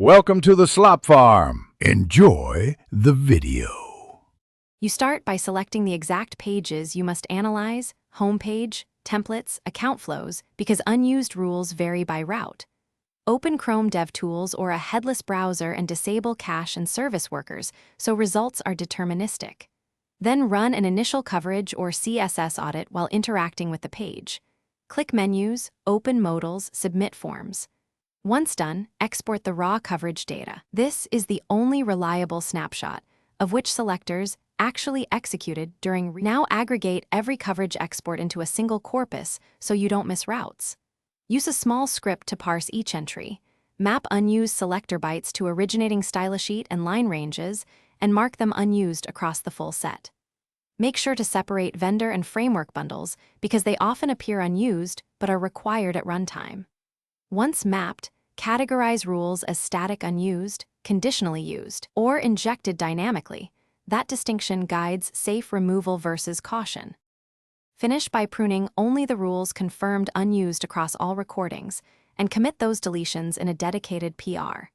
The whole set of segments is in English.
Welcome to the Slop Farm. Enjoy the video. You start by selecting the exact pages you must analyze, homepage, templates, account flows, because unused rules vary by route. Open Chrome DevTools or a headless browser and disable cache and service workers so results are deterministic. Then run an initial coverage or CSS audit while interacting with the page. Click Menus, Open Modals, Submit Forms. Once done, export the raw coverage data. This is the only reliable snapshot of which selectors actually executed during. Now aggregate every coverage export into a single corpus so you don't miss routes. Use a small script to parse each entry. Map unused selector bytes to originating stylesheet and line ranges, and mark them unused across the full set. Make sure to separate vendor and framework bundles because they often appear unused but are required at runtime. Once mapped, categorize rules as static unused, conditionally used, or injected dynamically. That distinction guides safe removal versus caution. Finish by pruning only the rules confirmed unused across all recordings, and commit those deletions in a dedicated PR.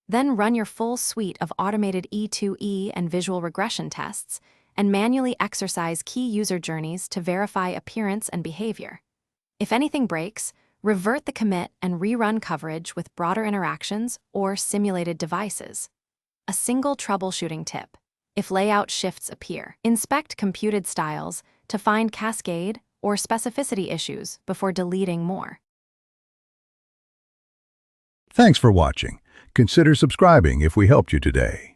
Then run your full suite of automated E2E and visual regression tests, and manually exercise key user journeys to verify appearance and behavior. If anything breaks, revert the commit and rerun coverage with broader interactions or simulated devices. A single troubleshooting tip: if layout shifts appear, inspect computed styles to find cascade or specificity issues before deleting more. Thanks for watching. Consider subscribing if we helped you today.